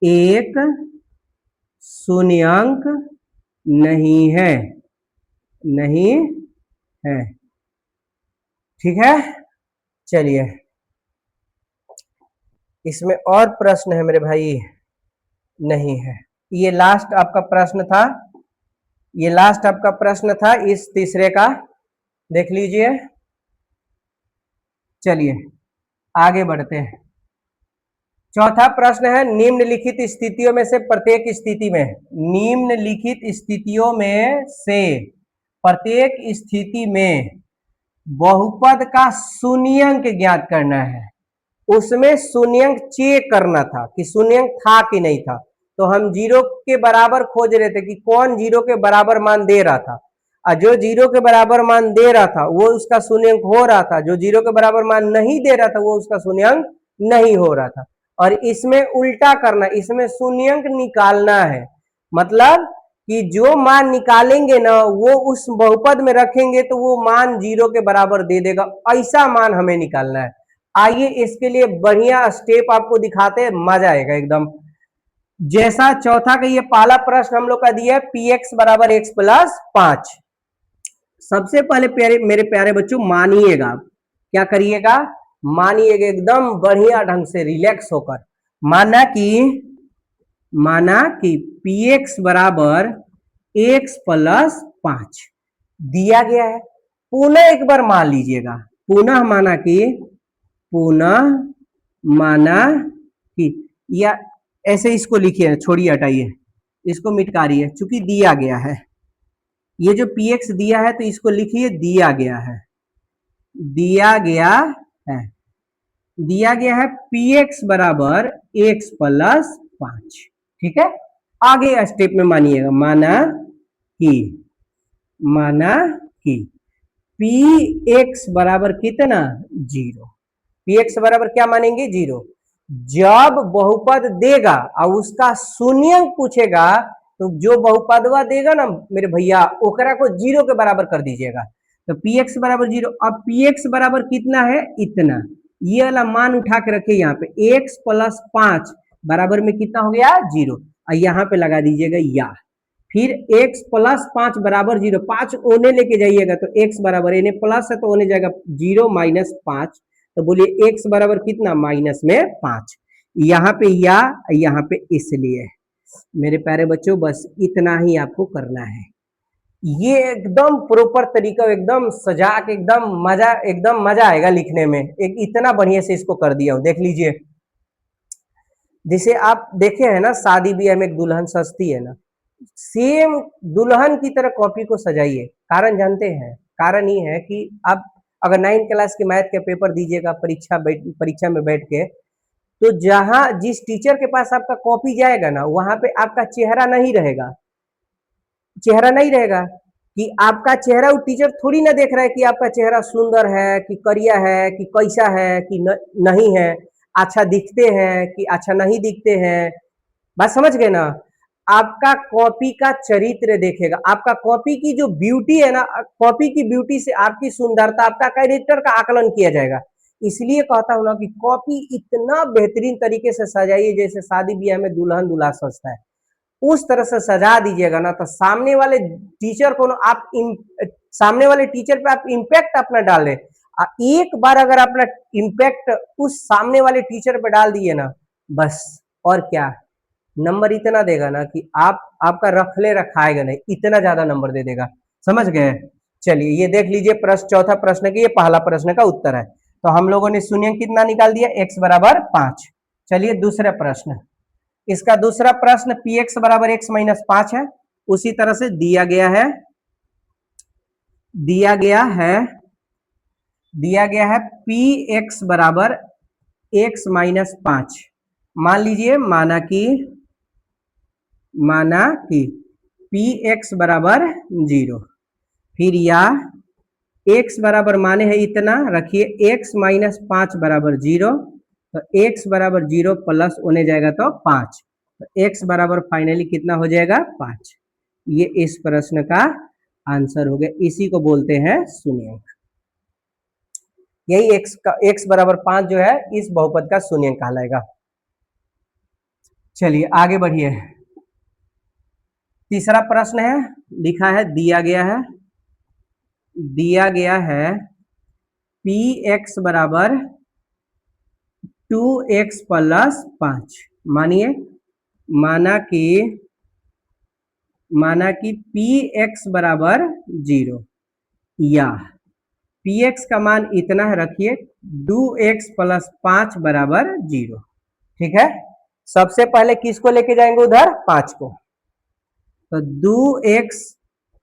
एक शून्यंक नहीं है, नहीं है। ठीक है, चलिए इसमें और प्रश्न है मेरे भाई? नहीं है। ये लास्ट आपका प्रश्न था, ये लास्ट आपका प्रश्न था इस तीसरे का, देख लीजिए। चलिए आगे बढ़ते हैं। चौथा प्रश्न है, निम्नलिखित स्थितियों में से प्रत्येक स्थिति में, निम्नलिखित स्थितियों में से प्रत्येक स्थिति में बहुपद का शून्यंक ज्ञात करना है। उसमें शून्यंक चेक करना था कि शून्यंक था कि नहीं था, तो हम जीरो के बराबर खोज रहे थे कि कौन जीरो के बराबर मान दे रहा था, और जो जीरो के बराबर मान दे रहा था वो उसका शून्यंक हो रहा था, जो जीरो के बराबर मान नहीं दे रहा था वो उसका शून्यंक नहीं हो रहा था। और इसमें उल्टा करना, इसमें शून्यंक निकालना है, मतलब कि जो मान निकालेंगे ना वो उस बहुपद में रखेंगे तो वो मान जीरो के बराबर दे देगा, ऐसा मान हमें निकालना है। आइए इसके लिए बढ़िया स्टेप आपको दिखाते हैं, मजा आएगा एकदम। जैसा चौथा का ये पहला प्रश्न हम लोग का दिया है, पी एक्स बराबर एक्स प्लस 5। सबसे पहले मेरे प्यारे बच्चों मानिएगा, क्या करिएगा, मानिएगा एकदम बढ़िया ढंग से रिलैक्स होकर। माना कि पी एक्स बराबर एक्स प्लस 5 दिया गया है। पुनः एक बार मान लीजिएगा, पुनः माना कि या ऐसे इसको लिखिए, छोड़िए हटाइए, इसको मिटकारिए, चूंकि दिया गया है। ये जो px दिया है तो इसको लिखिए दिया गया है, दिया गया है, दिया गया है px बराबर x प्लस 5। ठीक है, आगे स्टेप में मानिएगा, माना कि px बराबर कितना, 0। px बराबर क्या मानेंगे, 0। जब बहुपद देगा और उसका शून्यंक पूछेगा तो जो बहुपदवा देगा ना मेरे भैया ओकरा को 0 के बराबर कर दीजिएगा। तो px बराबर 0, अब px बराबर कितना है, इतना, ये वाला मान उठा के रखिए यहाँ पे, x प्लस 5 बराबर में कितना हो गया, 0, और यहाँ पे लगा दीजिएगा या। फिर x प्लस 5 बराबर 0, 5 ओने लेके जाइएगा तो x बराबर, इन्हें प्लस है तो ओने जाएगा 0 माइनस 5, तो बोलिए x बराबर कितना, माइनस में 5। यहाँ पे या, यहाँ पे इसलिए। मेरे प्यारे बच्चों बस इतना ही आपको करना है, ये एकदम प्रॉपर तरीका, एकदम सजा के, एकदम मजा आएगा लिखने में। एक इतना बढ़िया से इसको कर दिया हूं, देख लीजिए। जैसे आप देखे हैं ना शादी ब्याह में एक दुल्हन सजती है ना, सेम दुल्हन की तरह कॉपी को सजाइए। कारण जानते हैं, कारण ये है कि आप अगर 9th क्लास के मैथ के पेपर दीजिएगा परीक्षा में बैठ के, तो जहां जिस टीचर के पास आपका कॉपी जाएगा ना वहां पे आपका चेहरा नहीं रहेगा, चेहरा नहीं रहेगा, कि आपका चेहरा वो टीचर थोड़ी ना देख रहा है कि आपका चेहरा सुंदर है कि करिया है कि कैसा है कि नहीं है, अच्छा दिखते हैं कि अच्छा नहीं दिखते हैं। बात समझ गए ना, आपका कॉपी का चरित्र देखेगा, आपका कॉपी की जो ब्यूटी है ना, कॉपी की ब्यूटी से आपकी सुंदरता, आपका कैरेक्टर का आकलन किया जाएगा। इसलिए कहता हूं ना कि कॉपी इतना बेहतरीन तरीके से सजाइए जैसे शादी ब्याह में दुल्हन दूल्हा सजता है, उस तरह से सजा दीजिएगा ना, तो सामने वाले टीचर को ना आप सामने वाले टीचर पे आप इम्पैक्ट अपना डाल रहे। एक बार अगर अपना इम्पैक्ट उस सामने वाले टीचर पे डाल दिए ना, बस और क्या, नंबर इतना देगा ना कि आपका रखले रखाएगा नहीं, इतना ज्यादा नंबर दे देगा। समझ गए? चलिए ये देख लीजिए प्रश्न, चौथा प्रश्न की ये पहला प्रश्न का उत्तर है। तो हम लोगों ने शून्य कितना निकाल दिया, x बराबर 5। चलिए दूसरा प्रश्न, इसका दूसरा प्रश्न px बराबर x माइनस 5 है। उसी तरह से दिया गया है px बराबर x माइनस 5। मान लीजिए, माना कि px बराबर 0, फिर या x बराबर माने है इतना, रखिए x माइनस 5 बराबर 0, तो x बराबर 0 प्लस होने जाएगा तो 5, तो x बराबर फाइनली कितना हो जाएगा, 5। ये इस प्रश्न का आंसर हो गया, इसी को बोलते हैं शून्यंक। यही x बराबर 5 जो है इस बहुपद का शून्यंक कहलाएगा। चलिए आगे बढ़िए। तीसरा प्रश्न है, लिखा है, दिया गया है पी एक्स बराबर 2x प्लस 5। मानिए, माना कि पी एक्स बराबर 0 या पी एक्स का मान इतना है, रखिए 2x प्लस 5 बराबर 0। ठीक है, सबसे पहले किसको लेके जाएंगे उधर? 5 को। तो 2x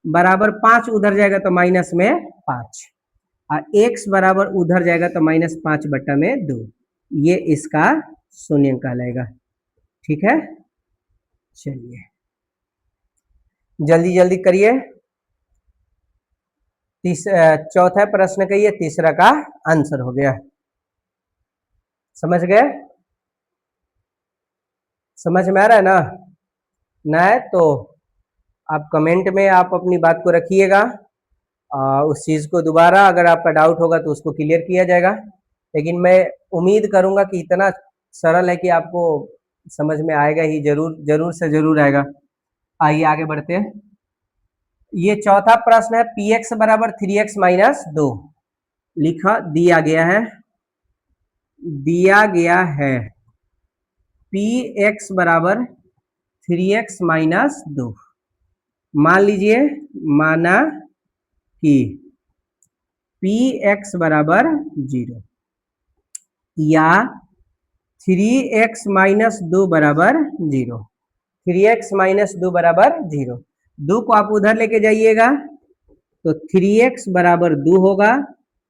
बराबर 5 उधर जाएगा तो माइनस में 5, और x बराबर उधर जाएगा तो -5/2। ये इसका शून्य कहलाएगा। ठीक है, चलिए जल्दी जल्दी करिए। चौथा प्रश्न का ये तीसरा का आंसर हो गया। समझ गए? समझ में आ रहा है ना? ना है तो आप कमेंट में आप अपनी बात को रखिएगा, उस चीज़ को दोबारा अगर आपका डाउट होगा तो उसको क्लियर किया जाएगा। लेकिन मैं उम्मीद करूंगा कि इतना सरल है कि आपको समझ में आएगा ही, जरूर से जरूर आएगा। आइए आगे बढ़ते हैं। ये चौथा प्रश्न है, पी एक्स बराबर 3x माइनस 2। दिया गया है पी एक्स बराबर 3x माइनस 2। मान लीजिए, माना कि पी एक्स बराबर 0 या 3x माइनस 2 बराबर 0। 3x माइनस 2 बराबर 0। 2 को आप उधर लेके जाइएगा तो 3x बराबर 2 होगा,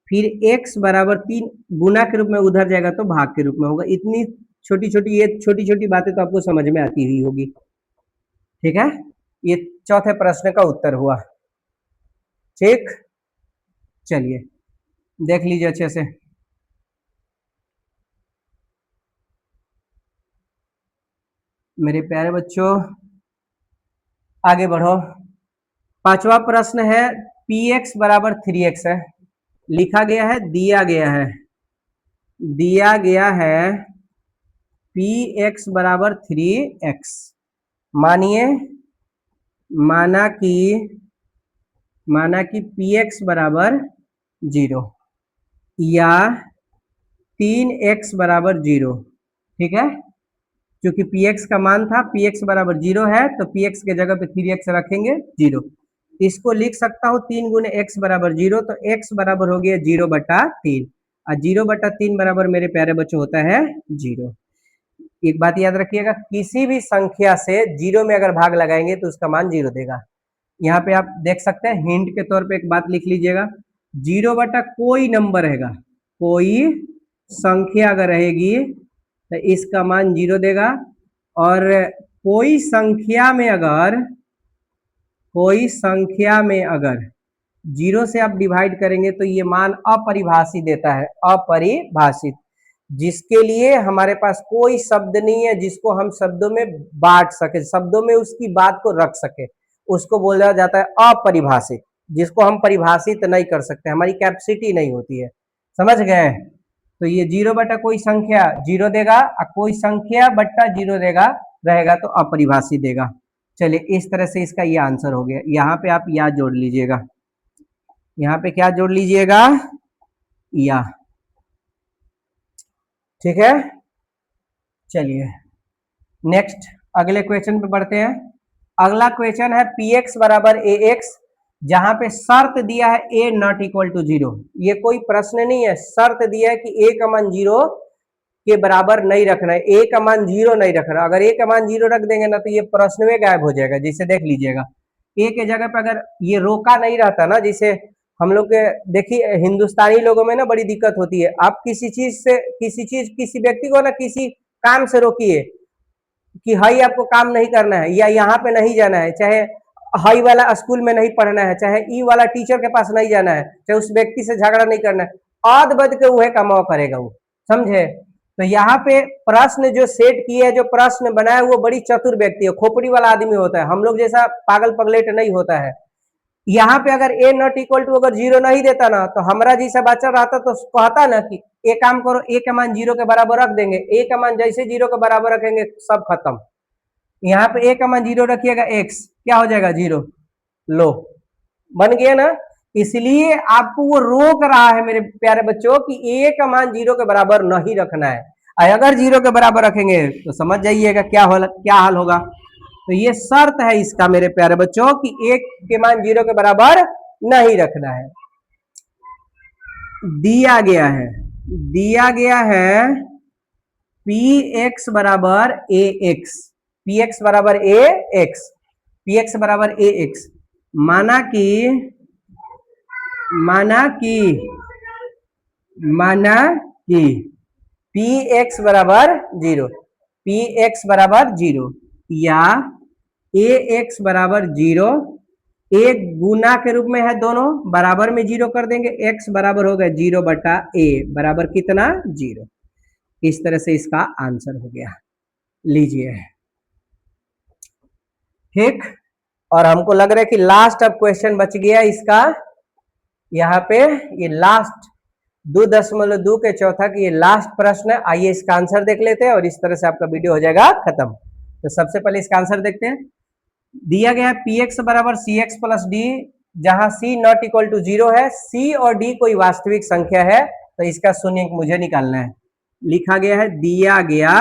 फिर x बराबर 3 गुना के रूप में उधर जाएगा तो भाग के रूप में होगा। इतनी छोटी छोटी बातें तो आपको समझ में आती हुई होगी। ठीक है, ये चौथे प्रश्न का उत्तर हुआ। ठीक, चलिए देख लीजिए अच्छे से। मेरे प्यारे बच्चों आगे बढ़ो। पांचवा प्रश्न है, पी एक्स बराबर 3x है। लिखा गया है, दिया गया है पी एक्स बराबर 3x। माना कि पी एक्स बराबर 0 या 3x बराबर 0। ठीक है, क्योंकि px का मान था, px बराबर 0 है तो px के जगह पे 3x रखेंगे 0। इसको लिख सकता हूँ 3 गुने x बराबर 0, तो x बराबर हो गया 0/3, और 0/3 बराबर मेरे प्यारे बच्चों होता है 0। एक बात याद रखिएगा, किसी भी संख्या से 0 में अगर भाग लगाएंगे तो उसका मान 0 देगा। यहाँ पे आप देख सकते हैं, हिंट के तौर पे एक बात लिख लीजिएगा, 0 कोई नंबर रहेगा, कोई संख्या अगर रहेगी तो इसका मान 0 देगा। और कोई संख्या में अगर 0 से आप डिवाइड करेंगे तो ये मान अपरिभाषित देता है, अपरिभाषित, जिसके लिए हमारे पास कोई शब्द नहीं है जिसको हम शब्दों में बांट सके, शब्दों में उसकी बात को रख सके, उसको बोला जाता है अपरिभाषित, जिसको हम परिभाषित नहीं कर सकते, हमारी कैपेसिटी नहीं होती है। समझ गए? तो ये 0 कोई संख्या 0 देगा, और कोई संख्या बट्टा 0 देगा रहेगा तो अपरिभाषित देगा। चलिए, इस तरह से इसका ये आंसर हो गया। यहाँ पे आप या जोड़ लीजिएगा, यहाँ पे क्या जोड़ लीजिएगा? या। ठीक है, चलिए नेक्स्ट अगले क्वेश्चन पे बढ़ते हैं। अगला क्वेश्चन है, पी एक्स बराबर ए एक्स, जहां पे शर्त दिया है ए नॉट इक्वल टू 0। ये कोई प्रश्न नहीं है, शर्त दिया है कि ए का मान 0 के बराबर नहीं रखना है, ए का मान 0 नहीं रखना। अगर ए का मान 0 रख देंगे ना तो ये प्रश्न में गायब हो जाएगा। जिसे देख लीजिएगा, ए के जगह पे अगर ये रोका नहीं रहता ना, जिसे हम लोग के देखिए हिंदुस्तानी लोगों में ना बड़ी दिक्कत होती है, आप किसी व्यक्ति को ना किसी काम से रोकिए कि हाई आपको काम नहीं करना है, या यहाँ पे नहीं जाना है, चाहे हाई वाला स्कूल में नहीं पढ़ना है, चाहे ई वाला टीचर के पास नहीं जाना है, चाहे उस व्यक्ति से झगड़ा नहीं करना है, आद बद के वह कमाओ करेगा वो। समझे? तो यहाँ पे प्रश्न जो सेट किए है, जो प्रश्न बनाया, वो बड़ी चतुर व्यक्ति है, खोपड़ी वाला आदमी होता है, हम लोग जैसा पागल पगलेट नहीं होता है। यहाँ पे अगर ए नॉट इक्वल टू अगर 0 नहीं देता ना, तो हमारा जैसा बच्चा रहता तो कहता ना कि एक काम करो, ए का मान 0 के बराबर रख देंगे, ए का मान जैसे 0 के बराबर रखेंगे सब खत्म। यहाँ पे a का मान 0 रखिएगा, x क्या हो जाएगा 0, लो बन गया ना। इसलिए आपको वो रोक रहा है मेरे प्यारे बच्चों कि a का मान 0 के बराबर नहीं रखना है। अगर 0 के बराबर रखेंगे तो समझ जाइएगा क्या हाल होगा। तो ये शर्त है इसका मेरे प्यारे बच्चों कि a के मान 0 के बराबर नहीं रखना है। दिया गया है पी एक्स बराबर ए एक्स, पी एक्स बराबर ए एक्स, पी एक्स बराबर ए एक्स, माना कि पी एक्स बराबर 0, पी एक्स बराबर 0 या ए एक्स बराबर 0, एक गुना के रूप में है, दोनों बराबर में 0 कर देंगे, x बराबर हो गया 0 बटा a बराबर कितना 0। इस तरह से इसका आंसर हो गया, लीजिए ठीक। और हमको लग रहा है कि लास्ट अब क्वेश्चन बच गया इसका, यहाँ पे ये लास्ट 2.2 के चौथा की ये लास्ट प्रश्न है। आइए इसका आंसर देख लेते हैं और इस तरह से आपका वीडियो हो जाएगा खत्म। तो सबसे पहले इसका आंसर देखते हैं। दिया गया है पी एक्स बराबर सी एक्स प्लस डी, जहां c नॉट इक्वल टू 0 है, c और d कोई वास्तविक संख्या है, तो इसका शून्य मुझे निकालना है। लिखा गया है दिया गया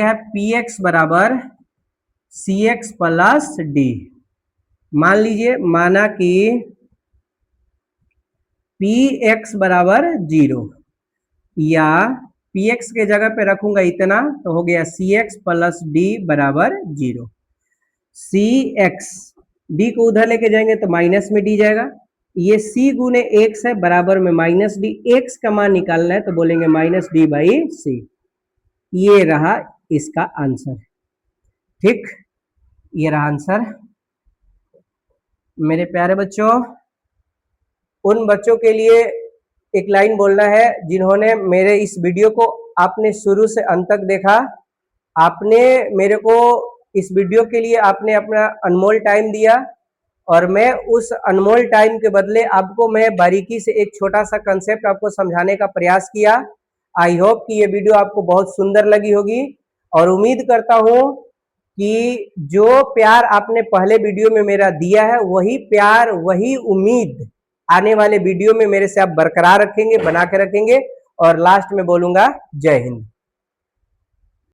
है पी एक्स बराबर सी एक्स प्लस डी। मान लीजिए, माना कि पी एक्स बराबर 0 या पी एक्स के जगह पे रखूंगा इतना, तो हो गया सी एक्स प्लस डी बराबर 0। सी एक्स, डी को उधर लेके जाएंगे तो माइनस में डी जाएगा, ये सी गुने एक्स है बराबर में माइनस डी, एक्स का मान निकालना है तो बोलेंगे माइनस डी बाई सी। ये रहा इसका आंसर, ठीक, ये रहा आंसर। मेरे प्यारे बच्चों, उन बच्चों के लिए एक लाइन बोलना है जिन्होंने मेरे इस वीडियो को आपने शुरू से अंत तक देखा। आपने मेरे को इस वीडियो के लिए आपने अपना अनमोल टाइम दिया और मैं उस अनमोल टाइम के बदले आपको मैं बारीकी से एक छोटा सा कंसेप्ट आपको समझाने का प्रयास किया। आई होप कि ये वीडियो आपको बहुत सुंदर लगी होगी और उम्मीद करता हूँ कि जो प्यार आपने पहले वीडियो में मेरा दिया है, वही प्यार वही उम्मीद आने वाले वीडियो में मेरे से आप बरकरार रखेंगे, बना के रखेंगे। और लास्ट में बोलूंगा जय हिंद।